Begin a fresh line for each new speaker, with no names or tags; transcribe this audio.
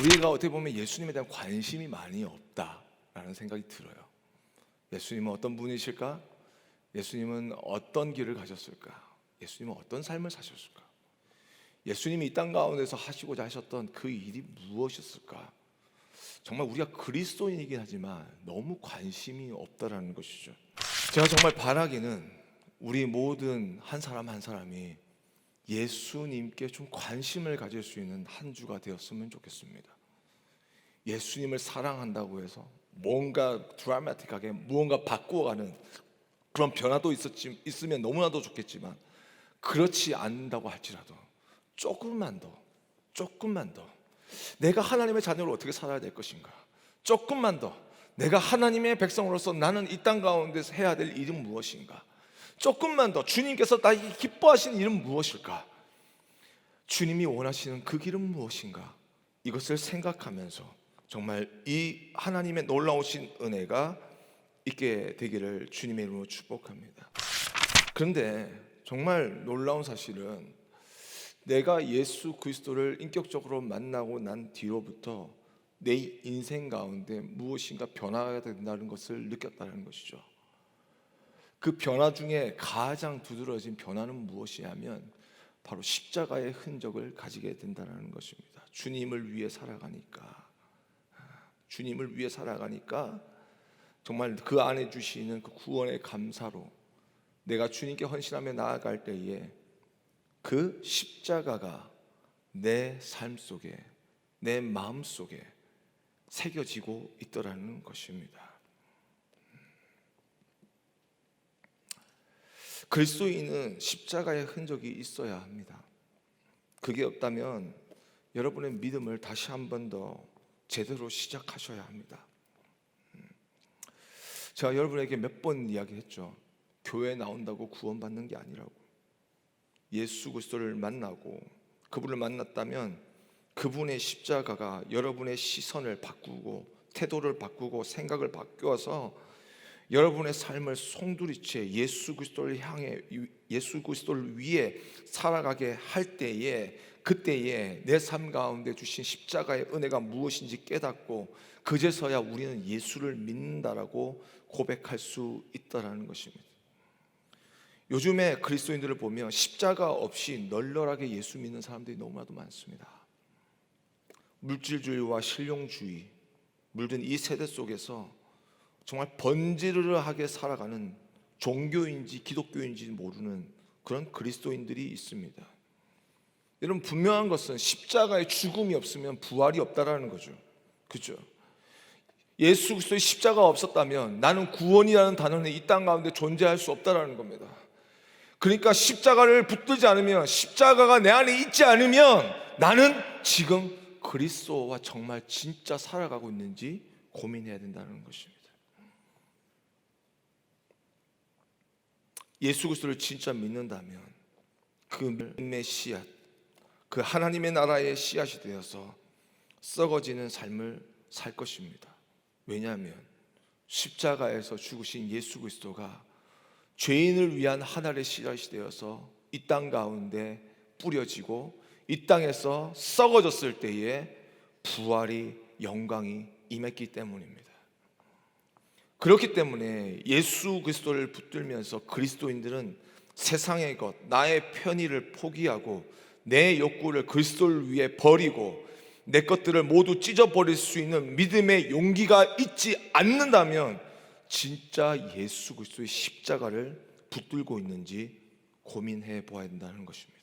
우리가 어떻게 보면 예수님에 대한 관심이 많이 없다라는 생각이 들어요. 예수님은 어떤 분이실까? 예수님은 어떤 길을 가셨을까? 예수님은 어떤 삶을 사셨을까? 예수님이 이 땅 가운데서 하시고자 하셨던 그 일이 무엇이었을까? 정말 우리가 그리스도인이긴 하지만 너무 관심이 없다라는 것이죠. 제가 정말 바라기는 우리 모든 한 사람 한 사람이 예수님께 좀 관심을 가질 수 있는 한 주가 되었으면 좋겠습니다. 예수님을 사랑한다고 해서 뭔가 드라마틱하게 무언가 바꾸어가는 그런 변화도 있으면 너무나도 좋겠지만, 그렇지 않는다고 할지라도 조금만 더 내가 하나님의 자녀로 어떻게 살아야 될 것인가, 조금만 더 내가 하나님의 백성으로서 나는 이 땅 가운데서 해야 될 일은 무엇인가, 조금만 더 주님께서 나에게 기뻐하시는 일은 무엇일까, 주님이 원하시는 그 길은 무엇인가, 이것을 생각하면서 정말 이 하나님의 놀라우신 은혜가 있게 되기를 주님의 이름으로 축복합니다. 그런데 정말 놀라운 사실은 내가 예수 그리스도를 인격적으로 만나고 난 뒤로부터 내 인생 가운데 무엇인가 변화가 된다는 것을 느꼈다는 것이죠. 그 변화 중에 가장 두드러진 변화는 무엇이냐면 바로 십자가의 흔적을 가지게 된다는 것입니다. 주님을 위해 살아가니까 정말 그 안에 주시는 그 구원의 감사로 내가 주님께 헌신하며 나아갈 때에 그 십자가가 내 삶 속에, 내 마음 속에 새겨지고 있더라는 것입니다. 그리스도인은 십자가의 흔적이 있어야 합니다. 그게 없다면 여러분의 믿음을 다시 한 번 더 제대로 시작하셔야 합니다. 제가 여러분에게 몇 번 이야기했죠. 교회 나온다고 구원받는 게 아니라고. 예수 그리스도를 만나고 그분을 만났다면 그분의 십자가가 여러분의 시선을 바꾸고 태도를 바꾸고 생각을 바꾸어서 여러분의 삶을 송두리째 예수 그리스도를 향해, 예수 그리스도를 위해 살아가게 할 때에, 그때에 내 삶 가운데 주신 십자가의 은혜가 무엇인지 깨닫고 그제서야 우리는 예수를 믿는다라고 고백할 수 있다라는 것입니다. 요즘에 그리스도인들을 보면 십자가 없이 널널하게 예수 믿는 사람들이 너무나도 많습니다. 물질주의와 실용주의 물든 이 세대 속에서 정말 번지르르하게 살아가는, 종교인지 기독교인지 모르는 그런 그리스도인들이 있습니다. 여러분, 분명한 것은 십자가의 죽음이 없으면 부활이 없다라는 거죠. 그렇죠? 예수 그리스도의 십자가가 없었다면 나는 구원이라는 단어는 이 땅 가운데 존재할 수 없다라는 겁니다. 그러니까 십자가를 붙들지 않으면, 십자가가 내 안에 있지 않으면 나는 지금 그리스도와 정말 진짜 살아가고 있는지 고민해야 된다는 것입니다. 예수 그리스도를 진짜 믿는다면 그 믿음의 씨앗, 그 하나님의 나라의 씨앗이 되어서 썩어지는 삶을 살 것입니다. 왜냐하면 십자가에서 죽으신 예수 그리스도가 죄인을 위한 하나의 씨앗이 되어서 이 땅 가운데 뿌려지고 이 땅에서 썩어졌을 때에 부활이, 영광이 임했기 때문입니다. 그렇기 때문에 예수 그리스도를 붙들면서 그리스도인들은 세상의 것, 나의 편의를 포기하고 내 욕구를 그리스도를 위해 버리고 내 것들을 모두 찢어버릴 수 있는 믿음의 용기가 있지 않는다면 진짜 예수 그리스도의 십자가를 붙들고 있는지 고민해 보아야 한다는 것입니다.